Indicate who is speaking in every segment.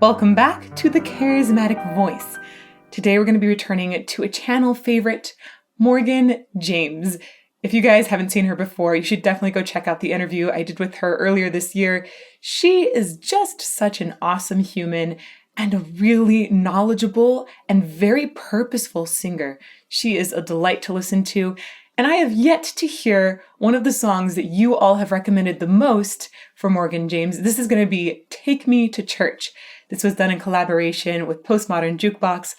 Speaker 1: Welcome back to the Charismatic Voice. Today we're going to be returning to a channel favorite, Morgan James. If you guys haven't seen her before, you should definitely go check out the interview I did with her earlier this year. She is just such an awesome human and a really knowledgeable and very purposeful singer. She is a delight to listen to, and I have yet to hear one of the songs that you all have recommended the most for Morgan James. This is going to be Take Me to Church. This was done in collaboration with Postmodern Jukebox.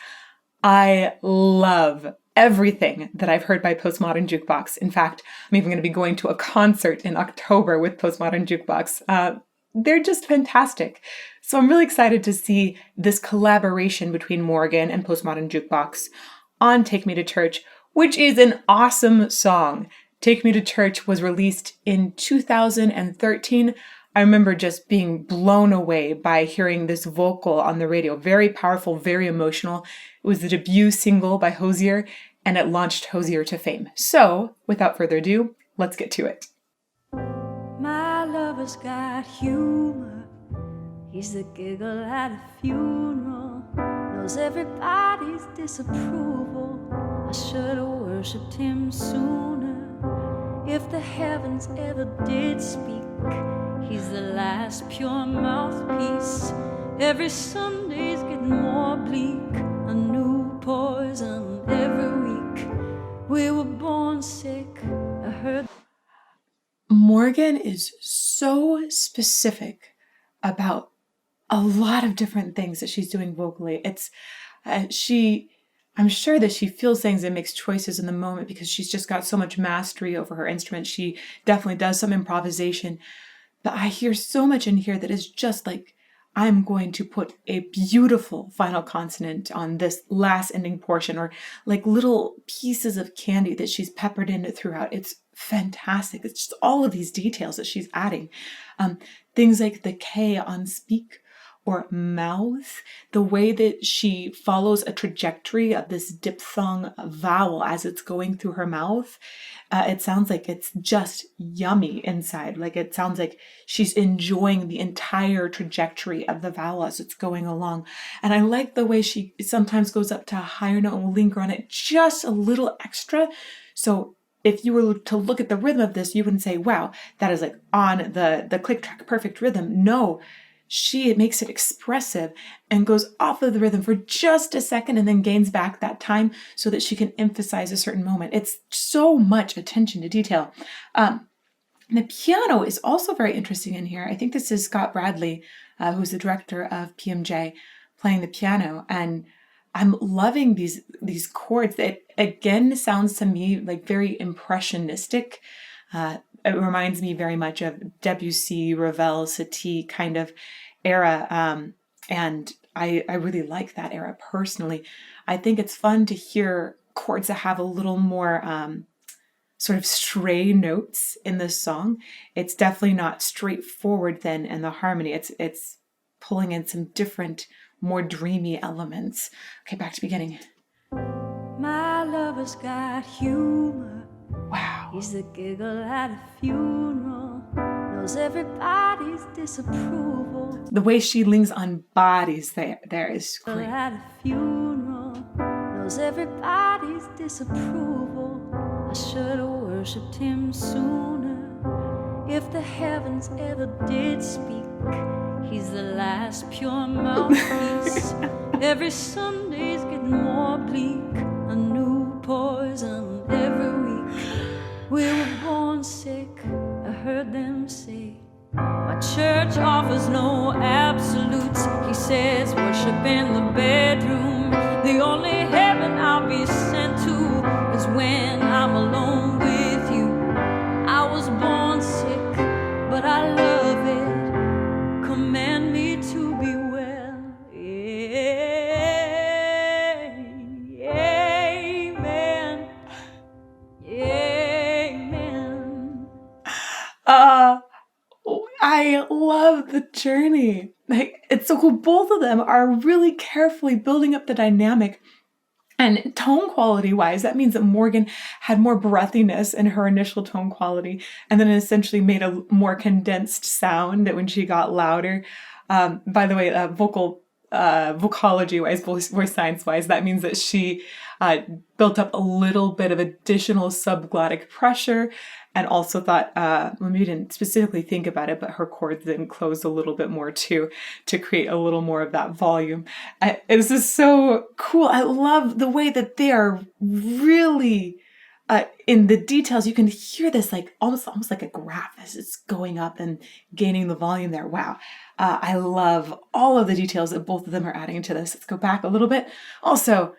Speaker 1: I love everything that I've heard by Postmodern Jukebox. In fact, I'm even going to be going to a concert in October with Postmodern Jukebox. They're just fantastic. So I'm really excited to see this collaboration between Morgan and Postmodern Jukebox on Take Me to Church, which is an awesome song. Take Me to Church was released in 2013. I remember just being blown away by hearing this vocal on the radio. Very powerful, very emotional. It was the debut single by Hozier, and it launched Hozier to fame. So, without further ado, let's get to it.
Speaker 2: My lover's got humor. He's the giggle at a funeral. Knows everybody's disapproval. I should have worshipped him sooner. If the heavens ever did speak, he's the last pure mouthpiece. Every Sunday's getting more bleak. A new poison every week. We were born sick. I heard.
Speaker 1: Morgan is so specific about a lot of different things that she's doing vocally. I'm sure that she feels things and makes choices in the moment because she's just got so much mastery over her instrument. She definitely does some improvisation. But I hear so much in here that is just like, I'm going to put a beautiful final consonant on this last ending portion, or like little pieces of candy that she's peppered in throughout. It's fantastic. It's just all of these details that she's adding. Things like the K on speak or mouth, the way that she follows a trajectory of this diphthong vowel as it's going through her mouth. It sounds like it's just yummy inside. Like it sounds like she's enjoying the entire trajectory of the vowel as it's going along. And I like the way she sometimes goes up to a higher note and will linger on it just a little extra. So if you were to look at the rhythm of this, you wouldn't say, wow, that is like on the click track perfect rhythm. No, she makes it expressive and goes off of the rhythm for just a second and then gains back that time so that she can emphasize a certain moment. It's so much attention to detail. The piano is also very interesting in here. I think this is Scott Bradley, who's the director of PMJ, playing the piano. And I'm loving these chords. It again sounds to me like very impressionistic. It reminds me very much of Debussy, Ravel, Satie kind of era. And I really like that era personally. I think it's fun to hear chords that have a little more sort of stray notes in this song. It's definitely not straightforward then in the harmony. It's pulling in some different, more dreamy elements. Okay, back to beginning.
Speaker 2: My lover's got humor.
Speaker 1: Wow.
Speaker 2: He's the giggle at a funeral. Knows everybody's disapproval.
Speaker 1: The way she leans on bodies there is great.
Speaker 2: At a funeral. Knows everybody's disapproval. I should have worshipped him sooner. If the heavens ever did speak, he's the last pure mouthpiece. Every Sunday's getting more bleak. A new poison every week. We were born sick, I heard them say. My church offers no absolutes. He says worship in the bedroom. The only heaven I'll be sent to is when I'm alone with you. I was born sick, but I love it. Command me to be well. Amen. Amen.
Speaker 1: I love the journey. Like, it's so cool. Both of them are really carefully building up the dynamic. And tone quality wise, that means that Morgan had more breathiness in her initial tone quality and then essentially made a more condensed sound that when she got louder. By the way, vocal vocology-wise, voice science-wise, that means that she built up a little bit of additional subglottic pressure, and also thought, well, maybe didn't specifically think about it, but her cords then closed a little bit more too, to create a little more of that volume. This is so cool. I love the way that they are really in the details. You can hear this like almost like a graph as it's going up and gaining the volume there. Wow. I love all of the details that both of them are adding to this. Let's go back a little bit. Also,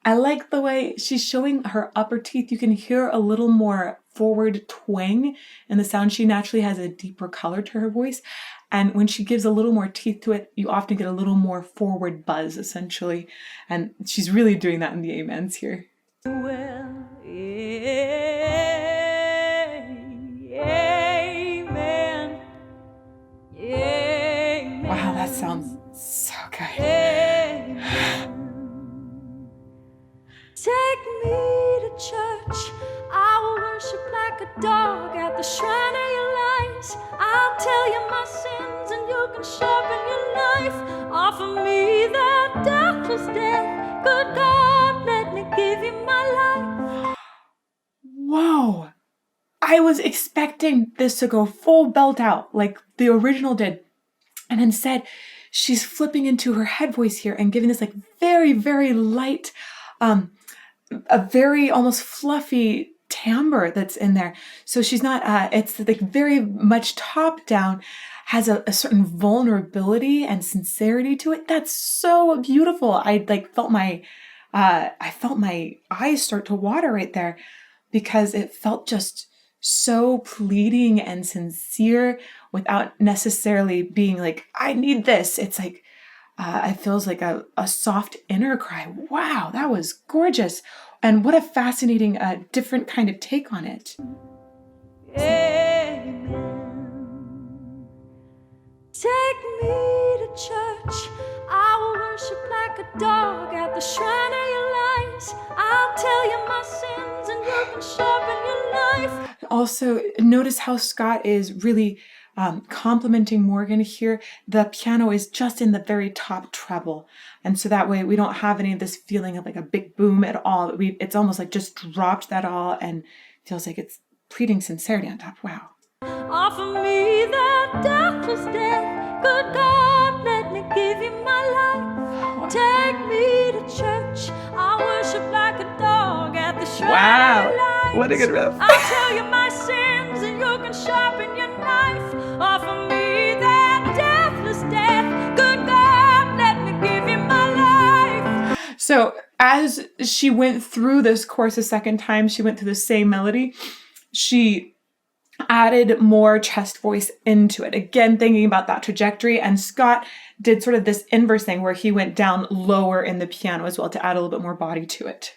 Speaker 1: I like the way she's showing her upper teeth. You can hear a little more forward twang in the sound. She naturally has a deeper color to her voice. And when she gives a little more teeth to it, you often get a little more forward buzz, essentially. And she's really doing that in the amens here.
Speaker 2: Well, amen. Amen.
Speaker 1: Wow, that sounds so good.
Speaker 2: Amen. Take me to church. I will worship like a dog at the shrine of your light. I'll tell you my sins and you can sharpen your knife. Offer me that deathless death. Good God, let me give you my life.
Speaker 1: Whoa. I was expecting this to go full belt out like the original did. And instead, she's flipping into her head voice here and giving this like very, very light, a very almost fluffy timbre that's in there. So she's not, it's like very much top down, has a certain vulnerability and sincerity to it. That's so beautiful. I felt my eyes start to water right there, because it felt just so pleading and sincere without necessarily being like, I need this. It's like, it feels like a soft inner cry. Wow, that was gorgeous. And what a fascinating, different kind of take on it.
Speaker 2: Amen. Take me to church. I will worship like a dog at the shrine of your light. I'll tell you my sins and you can sharpen your knife.
Speaker 1: Also, notice how Scott is really complimenting Morgan here. The piano is just in the very top treble. And so that way we don't have any of this feeling of like a big boom at all. It's almost like just dropped that all and feels like it's pleading sincerity on top. Wow.
Speaker 2: Offer me that deathless death. Good God, let me give you my life. Take me to church. I worship like a dog at the shrine of your light.
Speaker 1: What a good riff.
Speaker 2: I'll tell you my sins and you can sharpen your knife. Offer me that deathless death. Good God, let me give you my life.
Speaker 1: So as she went through this course a second time, she went through the same melody. She added more chest voice into it. Again, thinking about that trajectory. And Scott did sort of this inverse thing where he went down lower in the piano as well to add a little bit more body to it.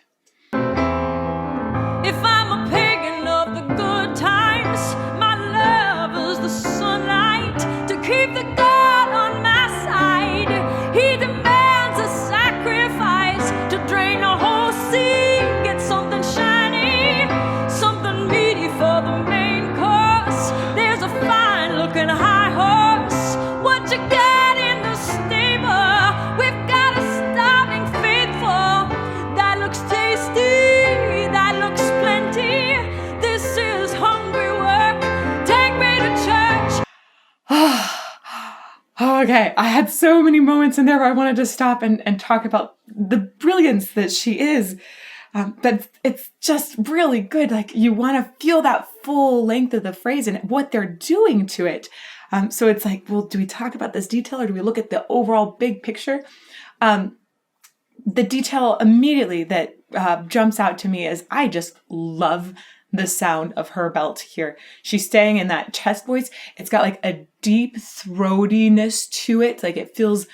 Speaker 2: If I'm a pagan of the good times, my love is the sunlight to keep the God on my side. He demands a sacrifice to drain the whole sea. Get something shiny, something meaty for the main course. There's a fine-looking high horse. What you got in the stable? We've got a starving faithful that looks tasty. That looks plenty. This is hungry work. Take me to church.
Speaker 1: Okay, I had so many moments in there where I wanted to stop and talk about the brilliance that she is. But it's just really good. Like, you want to feel that full length of the phrase and what they're doing to it. So it's like, well, do we talk about this detail or do we look at the overall big picture? The detail immediately that jumps out to me is I just love the sound of her belt here. She's staying in that chest voice. It's got like a deep throatiness to it. Like it feels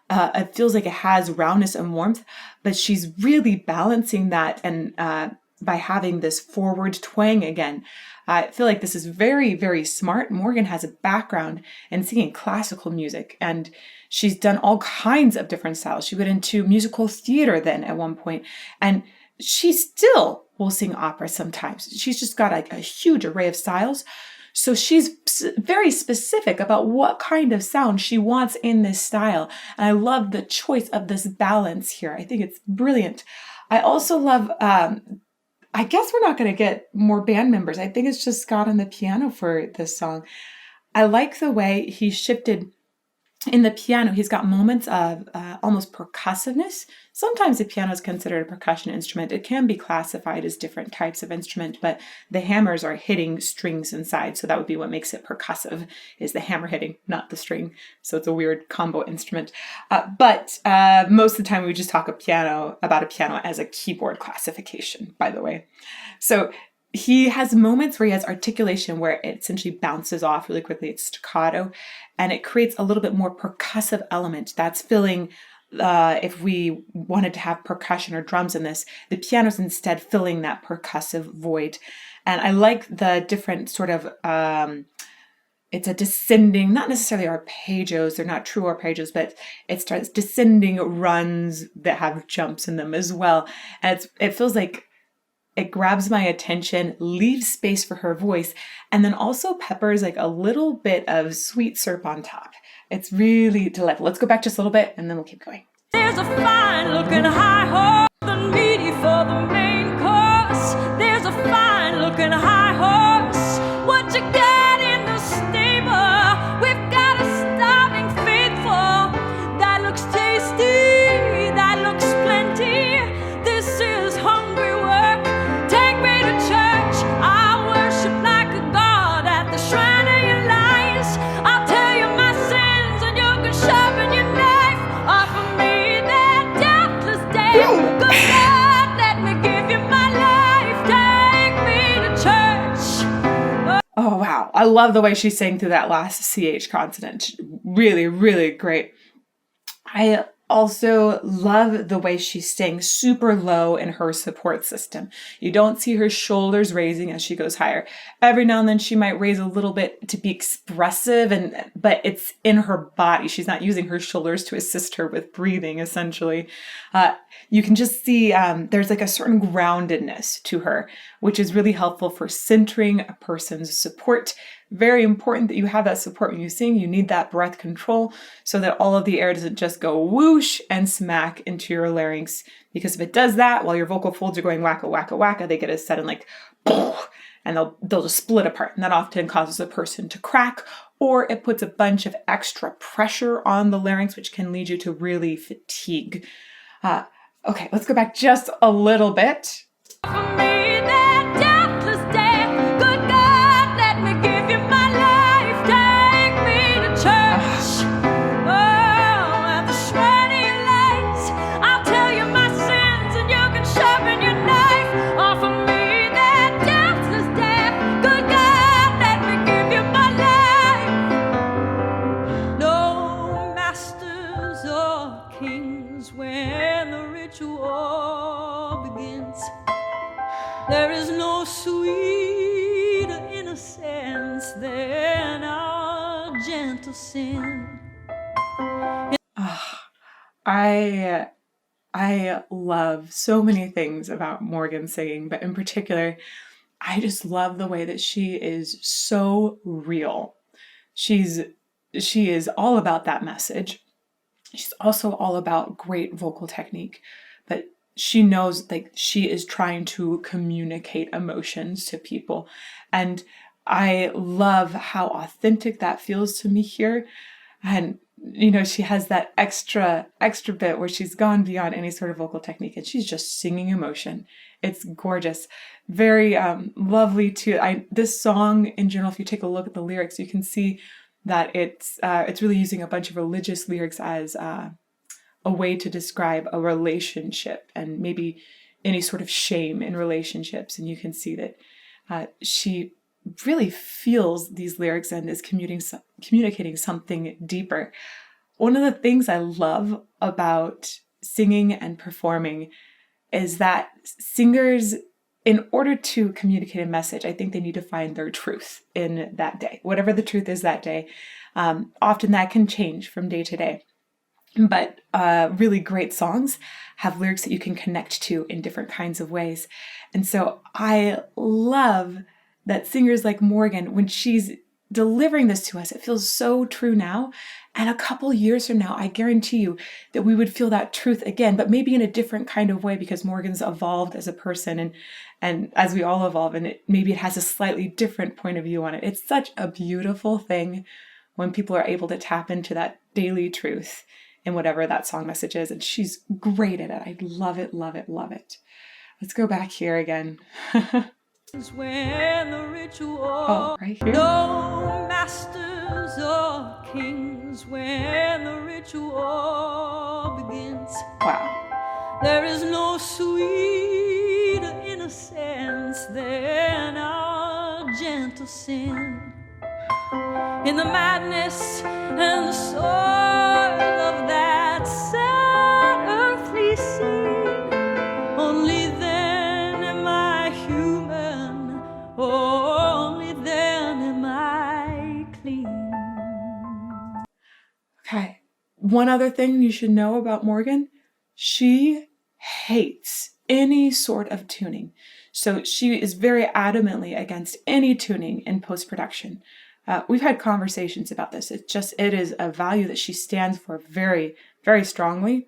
Speaker 1: like it has roundness and warmth, but she's really balancing that and by having this forward twang again. I feel like this is very, very smart. Morgan has a background in singing classical music, and she's done all kinds of different styles. She went into musical theater then at one point, and she still will sing opera sometimes. She's just got like a huge array of styles. So she's very specific about what kind of sound she wants in this style. And I love the choice of this balance here. I think it's brilliant. I also love, I guess we're not going to get more band members. I think it's just Scott on the piano for this song. I like the way he shifted in the piano. He's got moments of almost percussiveness. Sometimes the piano is considered a percussion instrument. It can be classified as different types of instrument, but the hammers are hitting strings inside. So that would be what makes it percussive, is the hammer hitting, not the string. So it's a weird combo instrument. But most of the time we just talk about a piano as a keyboard classification, by the way. So he has moments where he has articulation where it essentially bounces off really quickly. It's staccato, and it creates a little bit more percussive element that's filling, if we wanted to have percussion or drums in this, the piano's instead filling that percussive void. And I like the different sort of, it's a descending, not necessarily arpeggios, they're not true arpeggios, but it starts descending runs that have jumps in them as well. And it feels like it grabs my attention, leaves space for her voice, and then also peppers like a little bit of sweet syrup on top. It's really delightful. Let's go back just a little bit and then we'll keep going.
Speaker 2: There's a fine looking high horse and meaty for the main course. There's a fine looking high horse. What you got in the stable? We've got a starving faithful. That looks tasty. That looks plenty. This is hungry work. Take me to church. I worship like a god at the shrine of your lies. I'll tell you my sins and you can sharpen your knife. Offer me that deathless day. Good God, let me give you my life. Take me to church.
Speaker 1: Oh, wow. I love the way she sang through that last CH consonant. Really, really great. I also love the way she sings super low in her support system. You don't see her shoulders raising as she goes higher. Every now and then she might raise a little bit to be expressive, but it's in her body. She's not using her shoulders to assist her with breathing, essentially. You can just see there's like a certain groundedness to her, which is really helpful for centering a person's support. Very important that you have that support when you sing. You need that breath control so that all of the air doesn't just go whoosh and smack into your larynx. Because if it does that while your vocal folds are going wacka, wacka, wacka, they get a sudden like, and they'll just split apart. And that often causes a person to crack, or it puts a bunch of extra pressure on the larynx, which can lead you to really fatigue. Okay, let's go back just a little bit.
Speaker 2: For me that deathless day. Good God, let me give you my life. Take me to church. Oh, at the shrine of your lights. I'll tell you my sins and you can sharpen your knife. Offer me that deathless day. Good God, let me give you my life. No masters or kings when the ritual begins. There is no sweeter innocence than our gentle sin.
Speaker 1: I love so many things about Morgan singing, but in particular, I just love the way that she is so real. She is all about that message. She's also all about great vocal technique, but she knows like she is trying to communicate emotions to people. And I love how authentic that feels to me here. And, you know, she has that extra bit where she's gone beyond any sort of vocal technique and she's just singing emotion. It's gorgeous. Very lovely too. This song in general, if you take a look at the lyrics, you can see that it's really using a bunch of religious lyrics as a way to describe a relationship and maybe any sort of shame in relationships. And you can see that she really feels these lyrics and is communicating something deeper. One of the things I love about singing and performing is that singers, in order to communicate a message, I think they need to find their truth in that day, whatever the truth is that day. Often that can change from day to day. But really great songs have lyrics that you can connect to in different kinds of ways. And so I love that singers like Morgan, when she's delivering this to us, it feels so true now. And a couple years from now, I guarantee you that we would feel that truth again, but maybe in a different kind of way, because Morgan's evolved as a person, and as we all evolve, and maybe it has a slightly different point of view on it. It's such a beautiful thing when people are able to tap into that daily truth in whatever that song message is. And she's great at it. I love it, love it, love it. Let's go back here again.
Speaker 2: When the ritual,
Speaker 1: oh, right here.
Speaker 2: No masters or kings, when the ritual begins.
Speaker 1: Wow.
Speaker 2: There is no sweeter innocence than our gentle sin. In the madness and the soil of that sad earthly scene, only then am I human, only then am I clean.
Speaker 1: Okay, one other thing you should know about Morgan, she hates any sort of tuning. So she is very adamantly against any tuning in post-production. We've had conversations about this. It is a value that she stands for very, very strongly.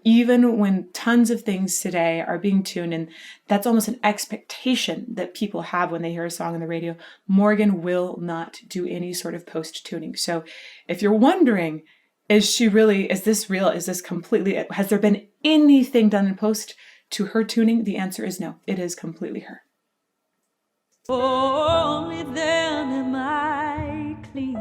Speaker 1: Even when tons of things today are being tuned, and that's almost an expectation that people have when they hear a song on the radio, Morgan will not do any sort of post-tuning. So if you're wondering, is this real? Is this completely, has there been anything done in post to her tuning? The answer is no. It is completely her.
Speaker 2: Only then am I clean.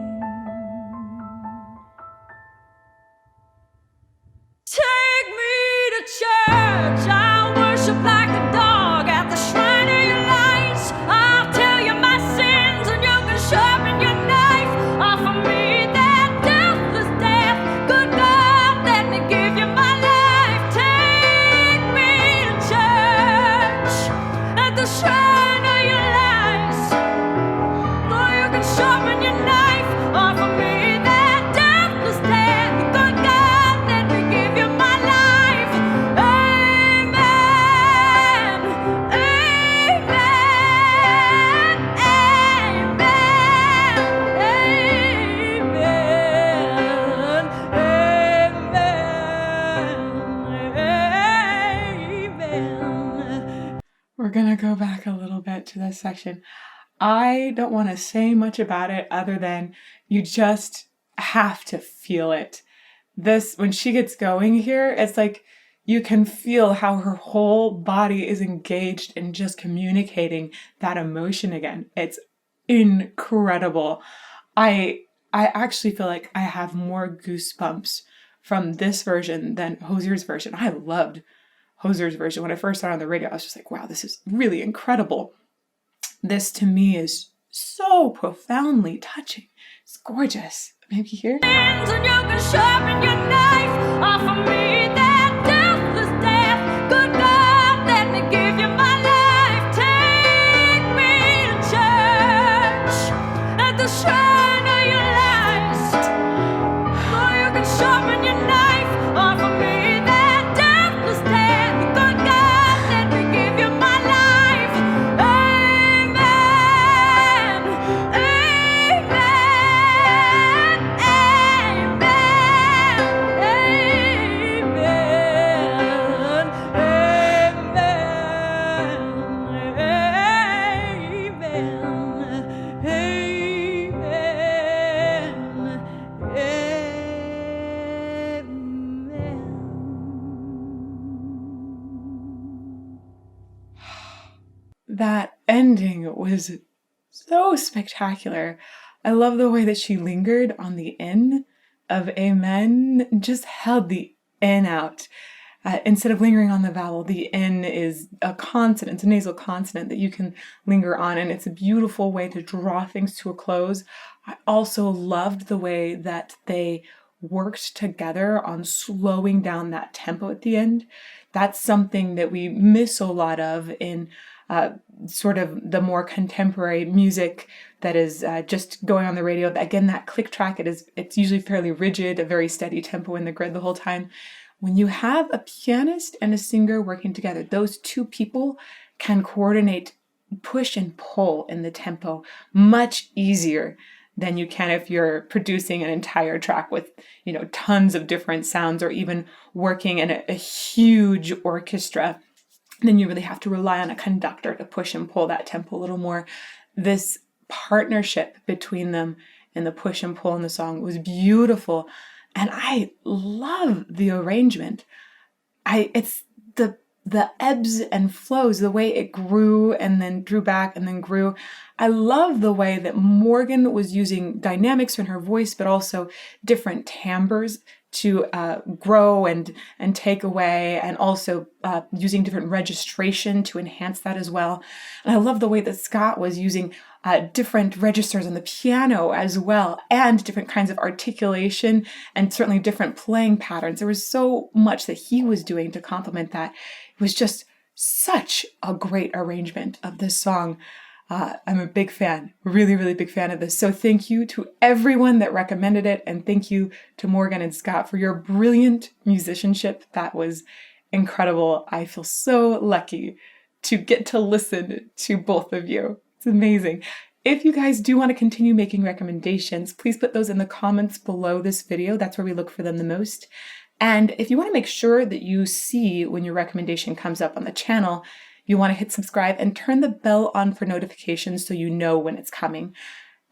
Speaker 2: Take me to church, I'll worship like a dog at the shrine of your lights. I'll tell you my sins and you can sharpen your knife. Offer me that deathless death. Good God, let me give you my life. Take me to church at the shrine of your lights. Though you can sharpen your knife, offer me that deathless death. Good God, let me give you my life. Amen. Amen. Amen. Amen.
Speaker 1: We're going to go back a little bit to this section. I don't want to say much about it other than you just have to feel it. When she gets going here, it's like you can feel how her whole body is engaged in just communicating that emotion again. It's incredible. I actually feel like I have more goosebumps from this version than Hosier's version. I loved Hosier's version. When I first saw it on the radio, I was just like, wow, this is really incredible. This to me is so profoundly touching. It's gorgeous. Maybe here?
Speaker 2: And you can sharpen your knife. Offer me that deathless death. Good God, let me give you my life. Take me to church at the shrine of your lights. Oh, you can sharpen your knife. Offer me that deathless death. Good God, let me give you my life. Amen.
Speaker 1: That ending was so spectacular. I love the way that she lingered on the N of amen, just held the N out. Instead of lingering on the vowel, the N is a consonant, it's a nasal consonant that you can linger on, and it's a beautiful way to draw things to a close. I also loved the way that they worked together on slowing down that tempo at the end. That's something that we miss a lot of in sort of the more contemporary music that is just going on the radio. Again, that click track, it's usually fairly rigid, a very steady tempo in the grid the whole time. When you have a pianist and a singer working together, those two people can coordinate push and pull in the tempo much easier than you can if you're producing an entire track with, tons of different sounds, or even working in a huge orchestra. Then you really have to rely on a conductor to push and pull that tempo a little more. This partnership between them and the push and pull in the song was beautiful. And I love the arrangement. It's the ebbs and flows, the way it grew and then drew back and then grew. I love the way that Morgan was using dynamics in her voice, but also different timbres to grow and take away, and also using different registration to enhance that as well. And I love the way that Scott was using different registers on the piano as well, and different kinds of articulation, and certainly different playing patterns. There was so much that he was doing to complement that. It was just such a great arrangement of this song. I'm a big fan, really, really big fan of this. So thank you to everyone that recommended it, and thank you to Morgan and Scott for your brilliant musicianship. That was incredible. I feel so lucky to get to listen to both of you. It's amazing. If you guys do want to continue making recommendations, please put those in the comments below this video. That's where we look for them the most. And if you want to make sure that you see when your recommendation comes up on the channel, you want to hit subscribe and turn the bell on for notifications so you know when it's coming.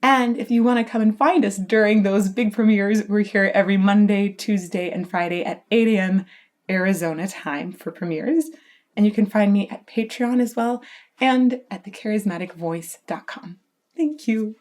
Speaker 1: And if you want to come and find us during those big premieres, we're here every Monday, Tuesday, and Friday at 8 a.m. Arizona time for premieres. And you can find me at Patreon as well, and at thecharismaticvoice.com. Thank you.